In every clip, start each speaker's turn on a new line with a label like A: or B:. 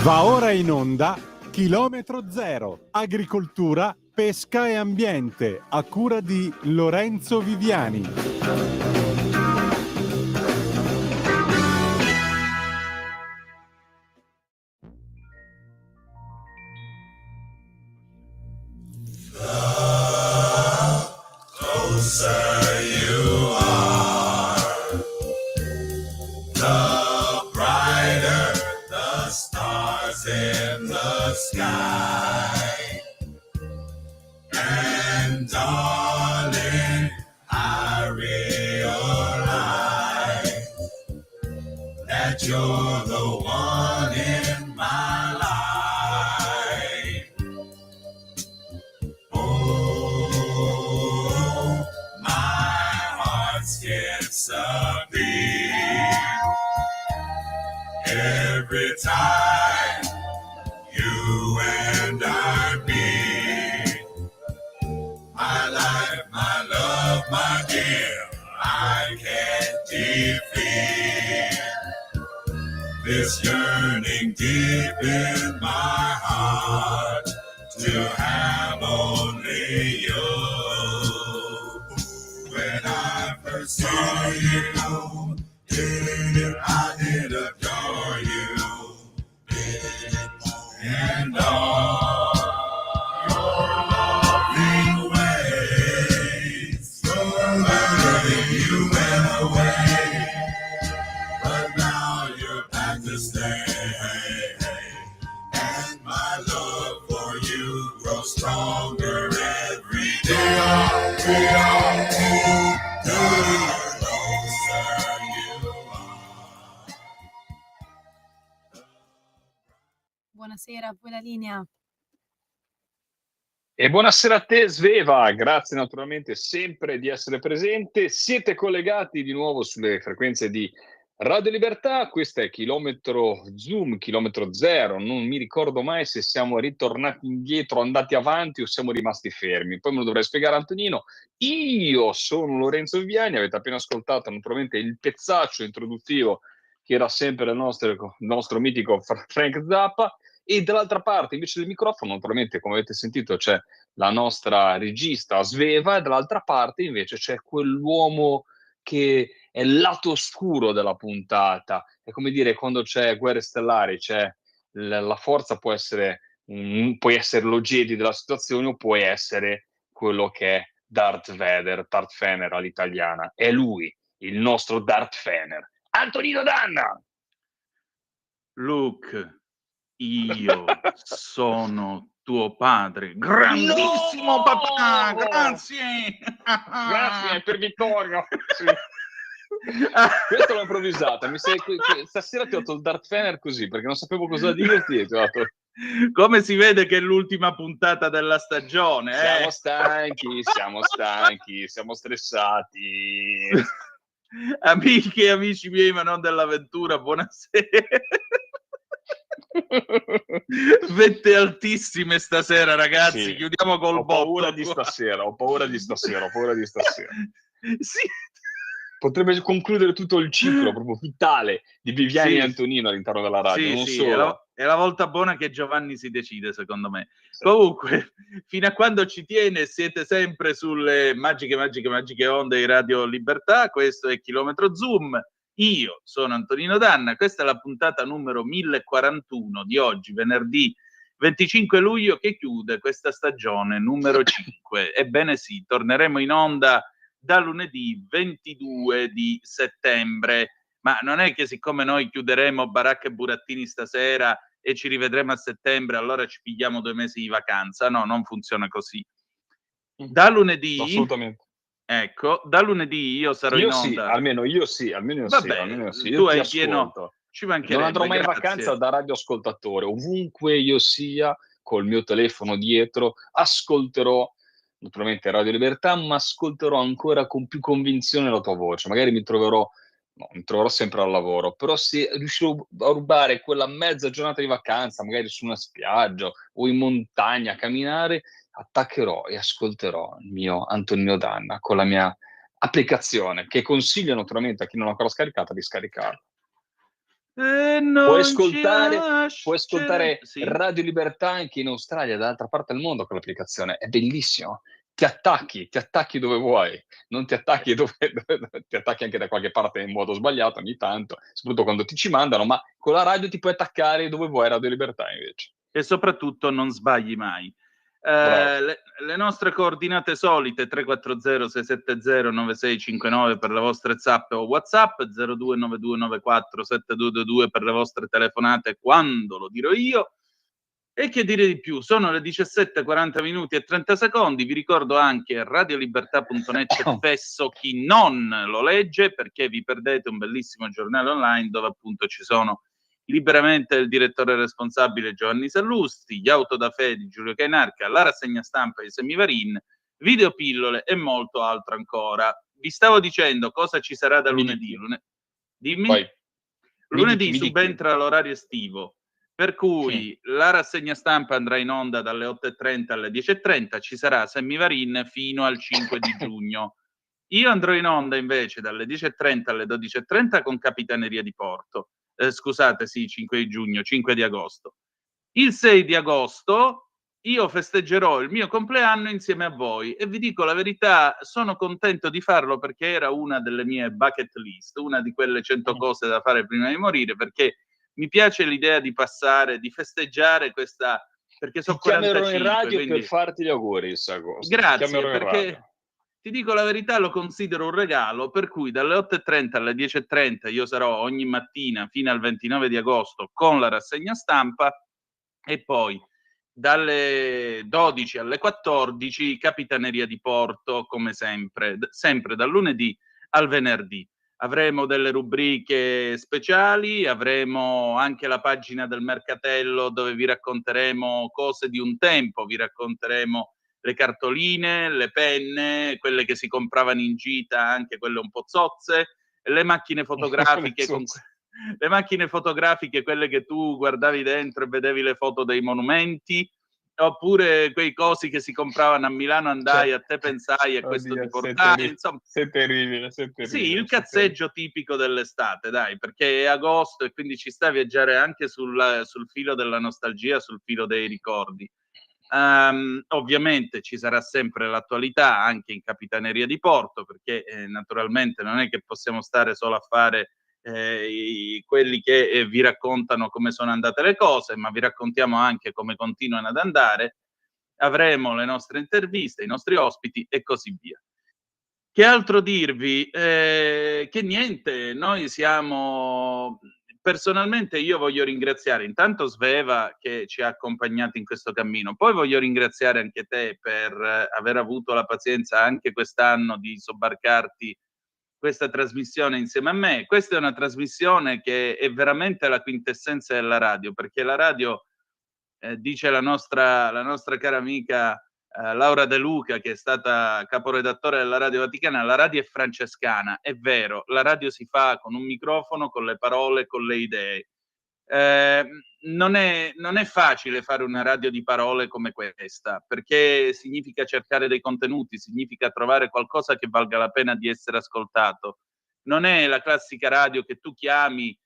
A: Va ora in onda Chilometro Zero, agricoltura, pesca e ambiente, a cura di Lorenzo Viviani.
B: Closer you are, the brighter the stars in the sky. And darling, I realize that you're the one in my life. Oh, my heart skips a beat every time you and I meet. My life, my love, my dear, I can't defeat this yearning deep in my heart to have only you. When I first saw you, I did adore you, and all your lovely ways. Slowly you went away, but now you're back to stay. And my love for you grows stronger every day. We are the closer you are.
C: Buonasera, a voi la linea.
D: E buonasera a te Sveva, grazie naturalmente sempre di essere presente. Siete collegati di nuovo sulle frequenze di Radio Libertà, questo è Chilometro Zoom, Chilometro Zero, non mi ricordo mai se siamo ritornati indietro, andati avanti o siamo rimasti fermi, poi me lo dovrei spiegare Antonino. Io sono Lorenzo Viviani, avete appena ascoltato naturalmente il pezzaccio introduttivo che era sempre il nostro mitico Frank Zappa, e dall'altra parte invece del microfono, naturalmente come avete sentito c'è la nostra regista Sveva, e dall'altra parte invece c'è quell'uomo che è il lato oscuro della puntata. È come dire, quando c'è Guerre Stellari, c'è la forza puoi essere lo Jedi della situazione o puoi essere quello che è Darth Vader all'italiana. È lui, il nostro Darth Vader. Antonino Danna!
E: Luke, io sono tuo padre. Grandissimo
D: No!
E: papà, grazie!
D: Grazie per Vittorio. Sì. Questo l'ho improvvisata. Stasera ti ho dato il Darth Vader così perché non sapevo cosa dirti e ti ho dato...
E: Come si vede che è l'ultima puntata della stagione.
D: Siamo stanchi, siamo stressati.
E: Amiche e amici miei, ma non dell'avventura, buonasera. Vette altissime stasera, ragazzi. Sì. Chiudiamo col botto.
D: Ho paura di stasera.
E: Sì.
D: Potrebbe concludere tutto il ciclo proprio vitale di Viviani e Antonino all'interno della radio. Non solo.
E: È la volta buona che Giovanni si decide, secondo me. Sì. Comunque, fino a quando ci tiene, siete sempre sulle magiche onde di Radio Libertà. Questo è Chilometro Zoom. Io sono Antonino Danna. Questa è la puntata numero 1041 di oggi, venerdì 25 luglio, che chiude questa stagione numero 5. Ebbene sì, torneremo in onda da lunedì 22 di settembre, ma non è che siccome noi chiuderemo Baracca e Burattini stasera e ci rivedremo a settembre, allora ci pigliamo 2 mesi di vacanza. No, non funziona così. Da lunedì...
D: Assolutamente.
E: Ecco, da lunedì io sarò in onda.
D: Almeno io sì.
E: Tu hai pieno... Ci mancherebbe,
D: non andrò mai in vacanza da radioascoltatore. Ovunque io sia, col mio telefono dietro, ascolterò naturalmente Radio Libertà, ma ascolterò ancora con più convinzione la tua voce. Magari mi troverò sempre al lavoro, però se riuscirò a rubare quella mezza giornata di vacanza, magari su una spiaggia o in montagna a camminare, attaccherò e ascolterò il mio Antonino Danna con la mia applicazione, che consiglio naturalmente a chi non l'ha ancora scaricata di scaricarla. Puoi ascoltare
E: Sì?
D: Radio Libertà anche in Australia, dall'altra parte del mondo con l'applicazione. È bellissimo. Ti attacchi dove vuoi, non ti attacchi ti attacchi anche da qualche parte in modo sbagliato ogni tanto, soprattutto quando ti ci mandano, ma con la radio ti puoi attaccare dove vuoi, Radio Libertà invece.
E: E soprattutto non sbagli mai.
D: Bravo.
E: Le nostre coordinate solite 340-670-9659 per le vostre zappe o WhatsApp, 0292947222 per le vostre telefonate quando lo dirò io. E che dire di più? Sono le 17:40 minuti e 30 secondi. Vi ricordo anche radiolibertà.net c'è fesso chi non lo legge, perché vi perdete un bellissimo giornale online dove appunto ci sono liberamente il direttore responsabile Giovanni Sallusti, gli auto da fede di Giulio Cainarca, la rassegna stampa di Semivarin, videopillole e molto altro ancora. Vi stavo dicendo cosa ci sarà da lunedì. Dimmi.
D: Poi,
E: Lunedì
D: mi dichi.
E: subentra l'orario estivo, per cui la rassegna stampa andrà in onda dalle 8:30 alle 10:30, ci sarà Semivarin fino al 5 di giugno. Io andrò in onda invece dalle 10:30 alle 12:30 con Capitaneria di Porto. Scusate, sì, 5 di giugno, 5 di agosto. Il 6 di agosto io festeggerò il mio compleanno insieme a voi e vi dico la verità, sono contento di farlo perché era una delle mie bucket list, una di quelle 100 cose da fare prima di morire, perché mi piace l'idea di passare, di festeggiare questa, perché so
D: Ti chiamerò
E: 45,
D: in radio
E: quindi
D: per farti gli auguri, agosto.
E: grazie, perché ti dico la verità, lo considero un regalo, per cui dalle 8:30 alle 10:30 io sarò ogni mattina fino al 29 di agosto con la rassegna stampa e poi dalle 12 alle 14 Capitaneria di Porto, come sempre, sempre dal lunedì al venerdì. Avremo delle rubriche speciali, avremo anche la pagina del Mercatello dove vi racconteremo cose di un tempo, vi racconteremo le cartoline, le penne, quelle che si compravano in gita, anche quelle un po' zozze, le macchine fotografiche le macchine fotografiche, quelle che tu guardavi dentro e vedevi le foto dei monumenti, oppure quei cosi che si compravano a Milano, andai, a te pensai e questo ti portai, insomma.
D: Sei terribile.
E: Sì, il cazzeggio tipico dell'estate, dai, perché è agosto e quindi ci sta a viaggiare anche sul filo della nostalgia, sul filo dei ricordi. Ovviamente ci sarà sempre l'attualità anche in Capitaneria di Porto, perché naturalmente non è che possiamo stare solo a fare quelli che vi raccontano come sono andate le cose, ma vi raccontiamo anche come continuano ad andare. Avremo le nostre interviste, i nostri ospiti e così via. Che altro dirvi? Che niente, noi siamo... Personalmente io voglio ringraziare intanto Sveva che ci ha accompagnati in questo cammino, poi voglio ringraziare anche te per aver avuto la pazienza anche quest'anno di sobbarcarti questa trasmissione insieme a me. Questa è una trasmissione che è veramente la quintessenza della radio, perché la radio, dice la nostra cara amica Laura De Luca, che è stata caporedattore della Radio Vaticana, la radio è francescana. È vero, la radio si fa con un microfono, con le parole, con le idee. Non è facile fare una radio di parole come questa, perché significa cercare dei contenuti, significa trovare qualcosa che valga la pena di essere ascoltato. Non è la classica radio che tu chiami,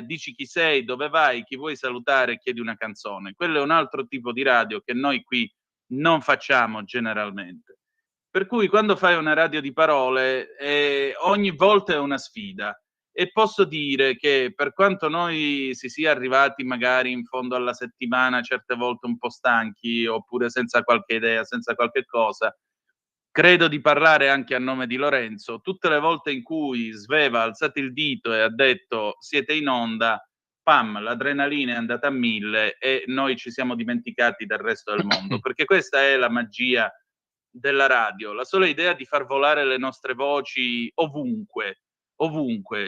E: dici chi sei, dove vai, chi vuoi salutare e chiedi una canzone. Quello è un altro tipo di radio che noi qui non facciamo generalmente. Per cui quando fai una radio di parole, ogni volta è una sfida. E posso dire che per quanto noi si sia arrivati magari in fondo alla settimana, certe volte un po' stanchi, oppure senza qualche idea, senza qualche cosa, credo di parlare anche a nome di Lorenzo. Tutte le volte in cui Sveva ha alzato il dito e ha detto siete in onda, pam, l'adrenalina è andata a 1000 e noi ci siamo dimenticati del resto del mondo, perché questa è la magia della radio, la sola idea di far volare le nostre voci ovunque.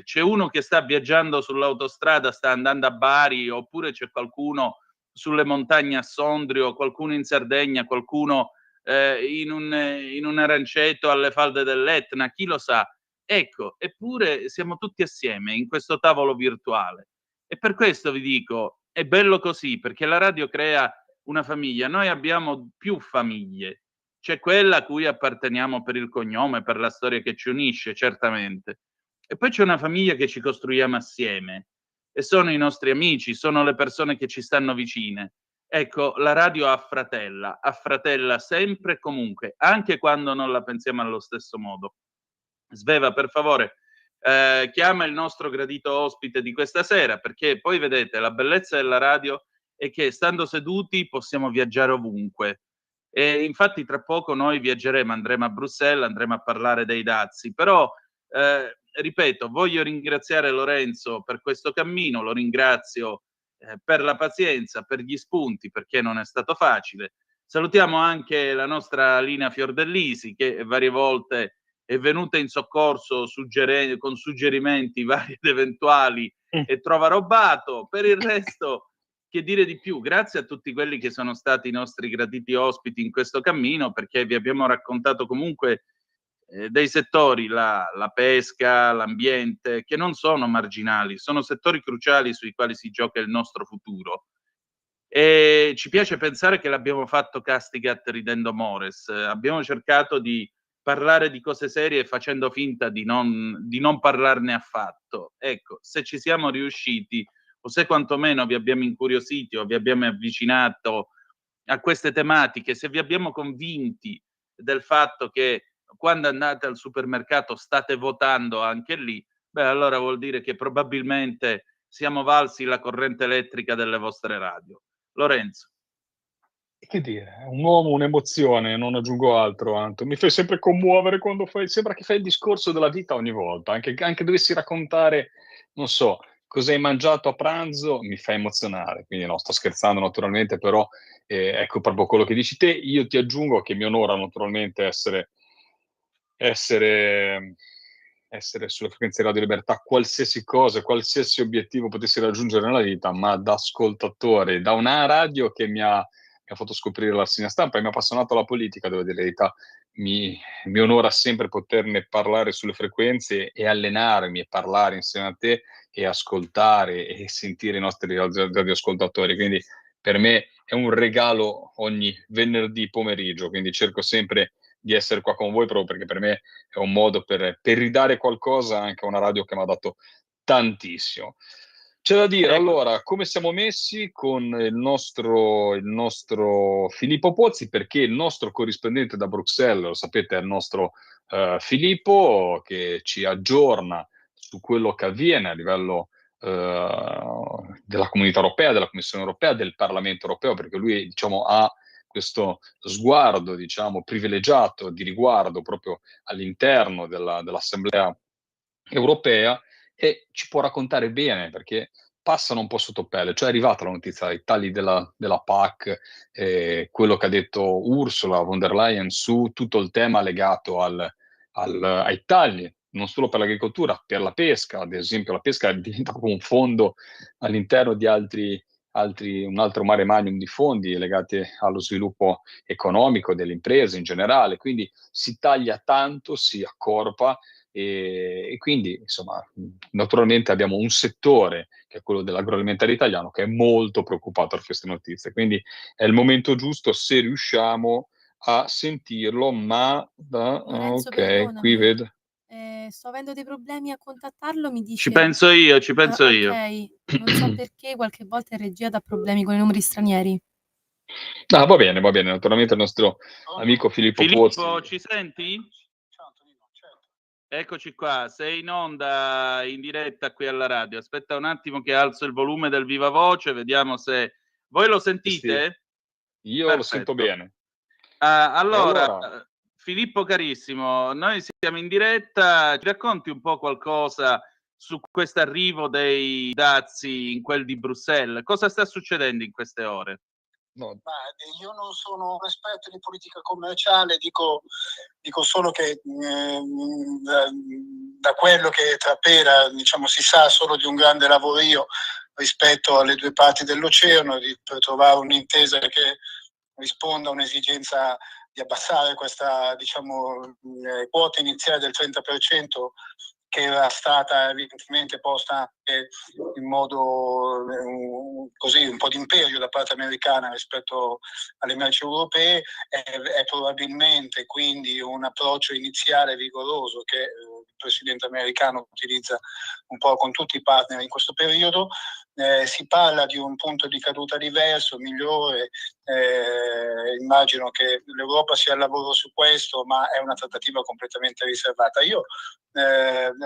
E: C'è uno che sta viaggiando sull'autostrada, sta andando a Bari, oppure c'è qualcuno sulle montagne a Sondrio, qualcuno in Sardegna, qualcuno in un aranceto alle falde dell'Etna, chi lo sa. Ecco, eppure siamo tutti assieme in questo tavolo virtuale. E per questo vi dico, è bello così, perché la radio crea una famiglia. Noi abbiamo più famiglie. C'è quella a cui apparteniamo per il cognome, per la storia che ci unisce, certamente. E poi c'è una famiglia che ci costruiamo assieme. e sono i nostri amici, sono le persone che ci stanno vicine. Ecco, la radio affratella sempre e comunque, anche quando non la pensiamo allo stesso modo. Sveva, per favore, chiama il nostro gradito ospite di questa sera, perché poi vedete, la bellezza della radio è che stando seduti possiamo viaggiare ovunque. E infatti tra poco noi viaggeremo, andremo a Bruxelles, andremo a parlare dei dazi, però ripeto, voglio ringraziare Lorenzo per questo cammino, lo ringrazio per la pazienza, per gli spunti, perché non è stato facile. Salutiamo anche la nostra Lina Fiordellisi, che varie volte è venuta in soccorso con suggerimenti vari ed eventuali e trova robato. Per il resto, che dire di più? Grazie a tutti quelli che sono stati i nostri graditi ospiti in questo cammino, perché vi abbiamo raccontato comunque dei settori, la pesca, l'ambiente, che non sono marginali, sono settori cruciali sui quali si gioca il nostro futuro. E ci piace pensare che l'abbiamo fatto Castigat ridendo mores. Abbiamo cercato di parlare di cose serie facendo finta di non parlarne affatto. Ecco, se ci siamo riusciti, o se quantomeno vi abbiamo incuriositi o vi abbiamo avvicinato a queste tematiche, se vi abbiamo convinti del fatto che quando andate al supermercato state votando anche lì, beh, allora vuol dire che probabilmente siamo valsi la corrente elettrica delle vostre radio. Lorenzo.
D: Che dire, è un uomo, un'emozione, non aggiungo altro, Anto. Mi fai sempre commuovere quando sembra che fai il discorso della vita ogni volta, anche dovessi raccontare, non so, cosa hai mangiato a pranzo, mi fa emozionare. Quindi no, sto scherzando naturalmente, però ecco proprio quello che dici te. Io ti aggiungo che mi onora naturalmente essere sulle frequenze di Radio Libertà, qualsiasi cosa, qualsiasi obiettivo potessi raggiungere nella vita, ma da ascoltatore, da una radio che mi ha fatto scoprire la rassegna stampa e mi ha appassionato alla politica, devo dire la verità. Mi onora sempre poterne parlare sulle frequenze e allenarmi e parlare insieme a te e ascoltare e sentire i nostri radioascoltatori. Quindi per me è un regalo ogni venerdì pomeriggio, quindi cerco sempre di essere qua con voi proprio perché per me è un modo per ridare qualcosa anche a una radio che m'ha dato tantissimo. C'è da dire, allora, come siamo messi con il nostro Filippo Pozzi, perché il nostro corrispondente da Bruxelles, lo sapete, è il nostro Filippo, che ci aggiorna su quello che avviene a livello della Comunità Europea, della Commissione Europea, del Parlamento Europeo, perché lui, diciamo, ha questo sguardo, diciamo, privilegiato di riguardo proprio all'interno dell'Assemblea Europea e ci può raccontare bene perché passano un po' sotto pelle. Cioè è arrivata la notizia dai tagli della PAC, quello che ha detto Ursula von der Leyen su tutto il tema legato ai tagli, non solo per l'agricoltura, per la pesca. Ad esempio la pesca diventa proprio un fondo all'interno di un altro mare magnum di fondi legati allo sviluppo economico delle imprese in generale. Quindi si taglia tanto, si accorpa e quindi, insomma, naturalmente abbiamo un settore, che è quello dell'agroalimentare italiano, che è molto preoccupato per queste notizie. Quindi è il momento giusto se riusciamo a sentirlo, ma
C: Lorenzo,
D: ok,
C: perdonami,
D: qui vedo.
C: sto avendo dei problemi a contattarlo, mi
E: Ci
C: dice...
E: penso io.
C: Ok, non so perché qualche volta in regia dà problemi con i numeri stranieri.
D: Ah, va bene, naturalmente il nostro amico Filippo Pozzi.
E: Filippo, ci senti? Eccoci qua, sei in onda, in diretta qui alla radio. Aspetta un attimo che alzo il volume del viva voce, vediamo se... Voi lo sentite?
D: Sì, io
E: Perfetto.
D: lo sento bene.
E: Allora, Filippo carissimo, noi siamo in diretta, ci racconti un po' qualcosa su questo arrivo dei dazi in quel di Bruxelles? Cosa sta succedendo in queste ore?
F: No. Io non sono un esperto di politica commerciale, dico solo che da quello che trapela, diciamo, si sa solo di un grande lavorio rispetto alle due parti dell'oceano per trovare un'intesa che risponda a un'esigenza di abbassare questa, diciamo, quota iniziale del 30% che era stata evidentemente posta anche in modo così un po' di imperio da parte americana rispetto alle merci europee, è probabilmente quindi un approccio iniziale vigoroso che il presidente americano utilizza un po' con tutti i partner in questo periodo. Si parla di un punto di caduta diverso, migliore, immagino che l'Europa sia al lavoro su questo, ma è una trattativa completamente riservata. Io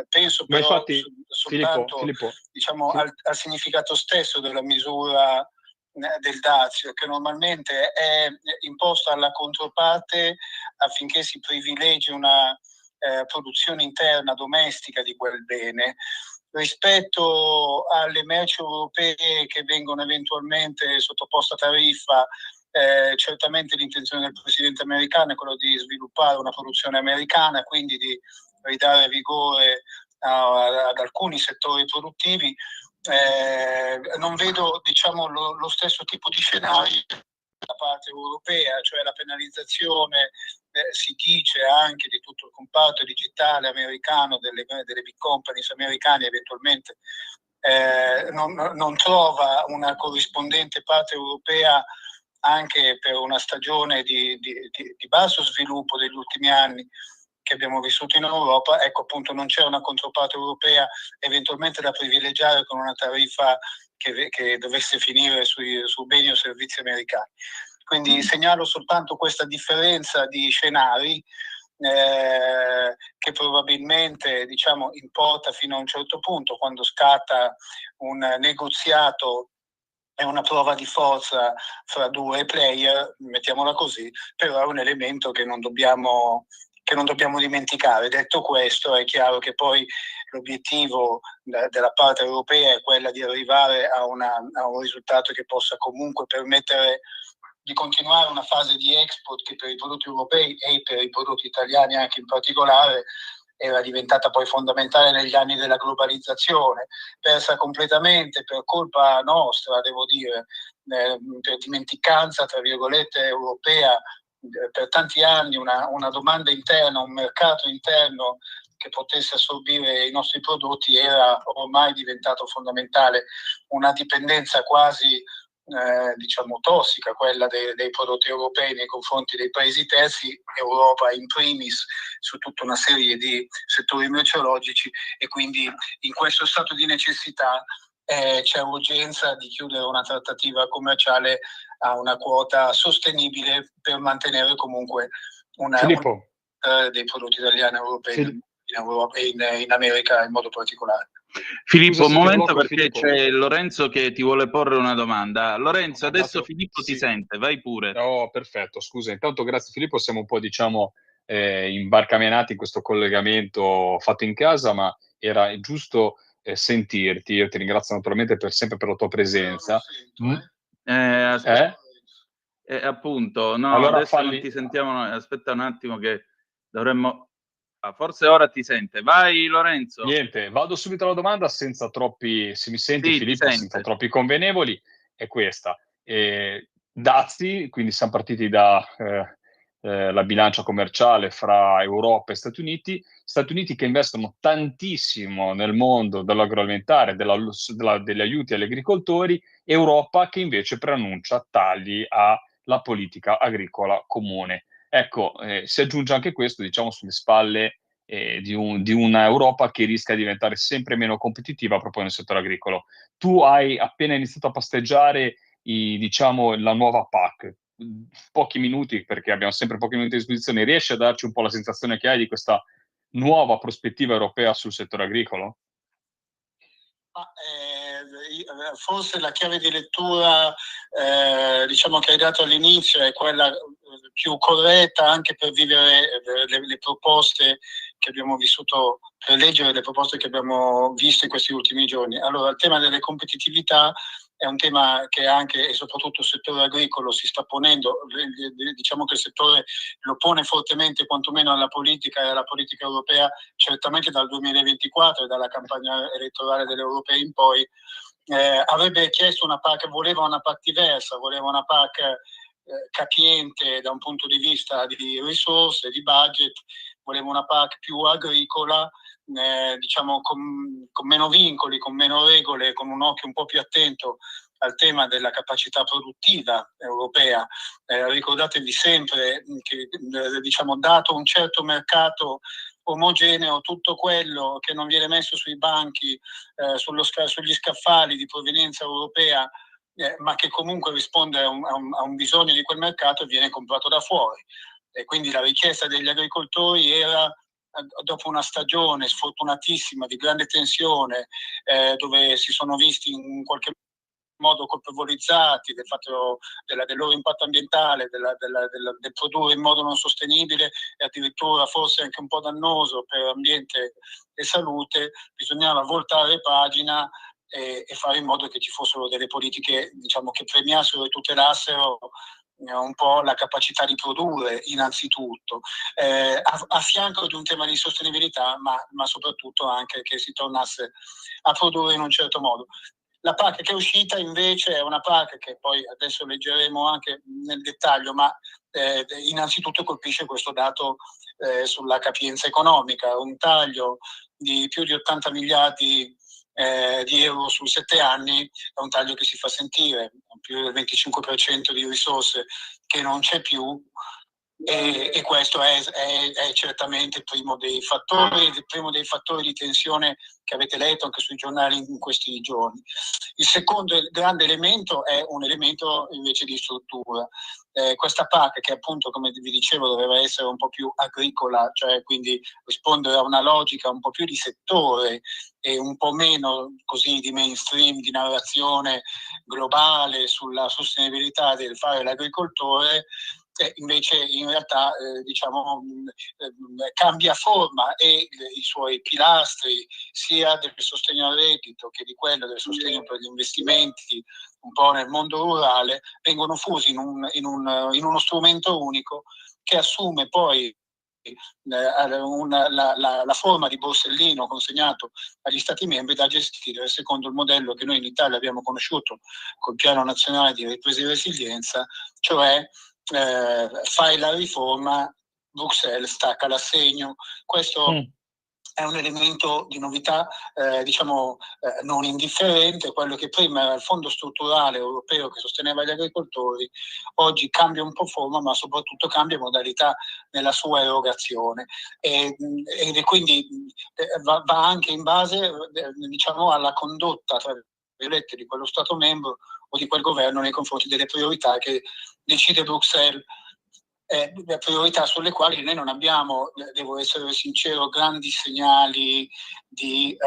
F: penso
D: Ma
F: però
D: infatti,
F: soltanto
D: Filippo,
F: diciamo,
D: sì.
F: al significato stesso della misura del dazio, che normalmente è imposta alla controparte affinché si privilegi una produzione interna domestica di quel bene. Rispetto alle merci europee che vengono eventualmente sottoposte a tariffa, certamente l'intenzione del presidente americano è quello di sviluppare una produzione americana, quindi di ridare vigore ad alcuni settori produttivi. Non vedo, diciamo, lo stesso tipo di scenario da parte europea, cioè la penalizzazione, si dice anche di tutto il comparto digitale americano, delle big companies americane eventualmente, non trova una corrispondente parte europea anche per una stagione di basso sviluppo degli ultimi anni che abbiamo vissuto in Europa. Ecco, appunto, non c'è una controparte europea eventualmente da privilegiare con una tariffa che dovesse finire su beni o servizi americani. Quindi segnalo soltanto questa differenza di scenari che probabilmente, diciamo, importa fino a un certo punto. Quando scatta un negoziato è una prova di forza fra due player, mettiamola così, però è un elemento che non dobbiamo dimenticare. Detto questo, è chiaro che poi l'obiettivo della parte europea è quella di arrivare a un risultato che possa comunque permettere di continuare una fase di export che per i prodotti europei e per i prodotti italiani anche in particolare era diventata poi fondamentale negli anni della globalizzazione, persa completamente per colpa nostra, devo dire, per dimenticanza, tra virgolette, europea, per tanti anni una domanda interna, un mercato interno che potesse assorbire i nostri prodotti era ormai diventato fondamentale, una dipendenza quasi diciamo tossica, quella dei prodotti europei nei confronti dei paesi terzi, Europa in primis, su tutta una serie di settori merceologici, e quindi in questo stato di necessità c'è urgenza di chiudere una trattativa commerciale a una quota sostenibile per mantenere comunque
D: Filippo,
F: dei prodotti italiani e europei in Europa e in America in modo particolare.
E: Filippo,
D: Scusa
E: un
D: se ti
E: momento,
D: blocco,
E: perché
D: Filippo.
E: c'è Lorenzo che ti vuole porre una domanda. Lorenzo, adesso Filippo
D: sì.
E: ti sente, vai pure.
D: Oh, perfetto, scusa. Intanto grazie Filippo, siamo un po' diciamo imbarcamenati in questo collegamento fatto in casa, ma era giusto sentirti. Io ti ringrazio naturalmente sempre per la tua presenza.
E: Appunto, no,
D: Allora
E: adesso non ti sentiamo noi. Aspetta un attimo che dovremmo... forse ora ti sente. Vai Lorenzo.
D: Niente, vado subito alla domanda senza troppi, se mi senti
E: Sì,
D: Filippo, senza troppi convenevoli, è questa. Dazi, quindi siamo partiti da la bilancia commerciale fra Europa e Stati Uniti che investono tantissimo nel mondo dell'agroalimentare, degli aiuti agli agricoltori, Europa che invece preannuncia tagli alla politica agricola comune. Ecco, si aggiunge anche questo, diciamo, sulle spalle di una Europa che rischia di diventare sempre meno competitiva proprio nel settore agricolo. Tu hai appena iniziato a pasteggiare diciamo, la nuova PAC. Pochi minuti, perché abbiamo sempre pochi minuti a disposizione, riesci a darci un po' la sensazione che hai di questa nuova prospettiva europea sul settore agricolo?
F: Forse la chiave di lettura diciamo che hai dato all'inizio è quella più corretta anche per vivere le proposte che abbiamo vissuto, per leggere le proposte che abbiamo visto in questi ultimi giorni. Allora, il tema delle competitività è un tema che anche e soprattutto il settore agricolo si sta ponendo. Diciamo che il settore lo pone fortemente quantomeno alla politica e alla politica europea, certamente dal 2024 e dalla campagna elettorale delle europee in poi. Avrebbe chiesto una PAC, voleva una PAC diversa, voleva una PAC capiente da un punto di vista di risorse, di budget, voleva una PAC più agricola, diciamo con meno vincoli, con meno regole, con un occhio un po' più attento al tema della capacità produttiva europea. Ricordatevi sempre che, diciamo, dato un certo mercato omogeneo, tutto quello che non viene messo sui banchi, sugli scaffali di provenienza europea, ma che comunque risponde a un bisogno di quel mercato, viene comprato da fuori. E quindi la richiesta degli agricoltori era, dopo una stagione sfortunatissima di grande tensione, dove si sono visti in qualche modo colpevolizzati del fatto del loro impatto ambientale, del produrre in modo non sostenibile e addirittura forse anche un po' dannoso per ambiente e salute, bisognava voltare pagina e fare in modo che ci fossero delle politiche, diciamo, che premiassero e tutelassero un po' la capacità di produrre innanzitutto, a fianco di un tema di sostenibilità, ma soprattutto anche che si tornasse a produrre in un certo modo. La PAC che è uscita invece è una PAC che poi adesso leggeremo anche nel dettaglio, ma innanzitutto colpisce questo dato sulla capienza economica, un taglio di più di 80 miliardi di euro su 7 anni, è un taglio che si fa sentire, più del 25% di risorse che non c'è più, e questo è certamente il primo dei fattori di tensione che avete letto anche sui giornali in questi giorni. Il secondo grande elemento è un elemento invece di struttura. Questa PAC, che appunto, come vi dicevo, doveva essere un po' più agricola, cioè quindi rispondere a una logica un po' più di settore e un po' meno così di mainstream, di narrazione globale sulla sostenibilità del fare l'agricoltore, invece in realtà diciamo cambia forma, e i suoi pilastri, sia del sostegno al reddito che di quello del sostegno per gli investimenti un po' nel mondo rurale, vengono fusi in uno strumento unico che assume poi la forma di borsellino consegnato agli Stati membri da gestire secondo il modello che noi in Italia abbiamo conosciuto col Piano Nazionale di Ripresa e Resilienza, cioè fai la riforma, Bruxelles stacca l'assegno. Questo è un elemento di novità, diciamo, non indifferente. Quello che prima era il fondo strutturale europeo che sosteneva gli agricoltori, oggi cambia un po' forma, ma soprattutto cambia modalità nella sua erogazione, e quindi va anche in base, diciamo, alla condotta, tra virgolette, di quello Stato membro o di quel governo nei confronti delle priorità che decide Bruxelles, priorità sulle quali noi non abbiamo, devo essere sincero, grandi segnali di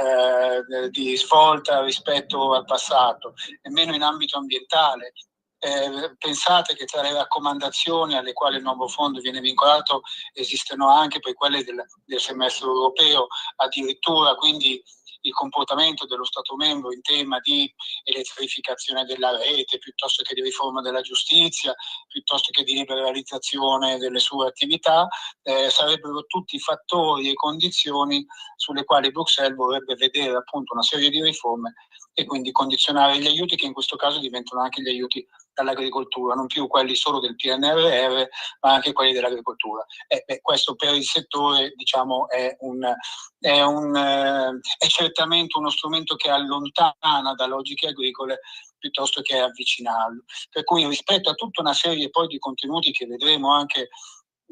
F: svolta rispetto al passato, nemmeno in ambito ambientale. Pensate che tra le raccomandazioni alle quali il nuovo fondo viene vincolato esistono anche poi quelle del semestre europeo, addirittura, quindi il comportamento dello Stato membro in tema di elettrificazione della rete, piuttosto che di riforma della giustizia, piuttosto che di liberalizzazione delle sue attività, sarebbero tutti fattori e condizioni sulle quali Bruxelles vorrebbe vedere appunto una serie di riforme e quindi condizionare gli aiuti, che in questo caso diventano anche gli aiuti all'agricoltura, non più quelli solo del PNRR, ma anche quelli dell'agricoltura. Questo per il settore, diciamo, è certamente uno strumento che allontana da logiche agricole piuttosto che avvicinarlo. Per cui, rispetto a tutta una serie poi di contenuti che vedremo anche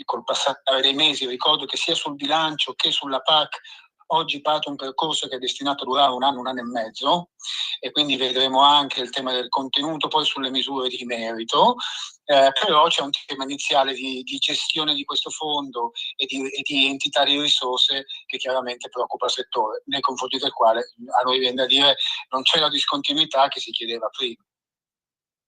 F: col passare dei mesi, ricordo che sia sul bilancio che sulla PAC oggi parte un percorso che è destinato a durare un anno e mezzo, e quindi vedremo anche il tema del contenuto poi sulle misure di merito, però c'è un tema iniziale di gestione di questo fondo e di entità di risorse che chiaramente preoccupa il settore, nei confronti del quale a noi viene da dire non c'è la discontinuità che si chiedeva prima.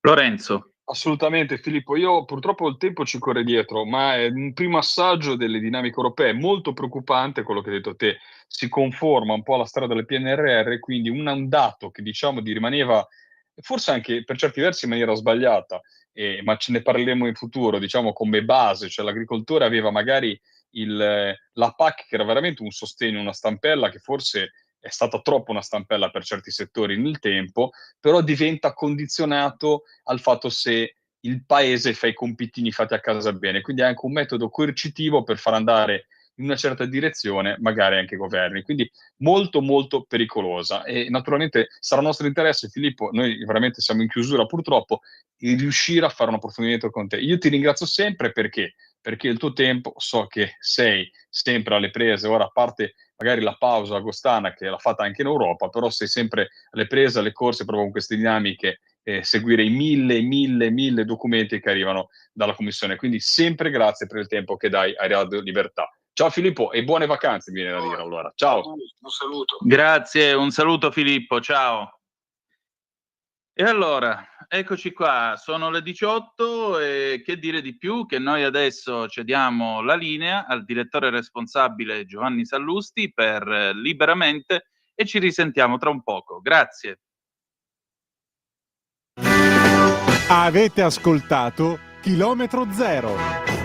E: Lorenzo.
D: Assolutamente Filippo, io purtroppo il tempo ci corre dietro, ma è un primo assaggio delle dinamiche europee molto preoccupante. Quello che hai detto te si conforma un po' alla strada del PNRR, quindi un dato che diciamo di rimaneva forse anche per certi versi in maniera sbagliata, ma ce ne parleremo in futuro, diciamo come base, cioè l'agricoltore aveva magari la PAC che era veramente un sostegno, una stampella che forse è stata troppo una stampella per certi settori nel tempo, però diventa condizionato al fatto se il paese fa i compitini fatti a casa bene, quindi è anche un metodo coercitivo per far andare in una certa direzione, magari anche governi. Quindi molto molto pericolosa, e naturalmente sarà nostro interesse, Filippo, noi veramente siamo in chiusura purtroppo, di riuscire a fare un approfondimento con te. Io ti ringrazio sempre perché il tuo tempo, so che sei sempre alle prese, ora a parte magari la pausa agostana che l'ha fatta anche in Europa, però sei sempre alle prese, alle corse proprio con queste dinamiche, seguire i mille documenti che arrivano dalla Commissione. Quindi sempre grazie per il tempo che dai a Radio Libertà. Ciao Filippo e buone vacanze, mi viene da dire allora. Ciao.
F: Un saluto.
E: Grazie, un saluto Filippo, ciao. E allora, eccoci qua, sono le 18 e che dire di più che noi adesso cediamo la linea al direttore responsabile Giovanni Sallusti per Liberamente e ci risentiamo tra un poco. Grazie.
A: Avete ascoltato Chilometro Zero.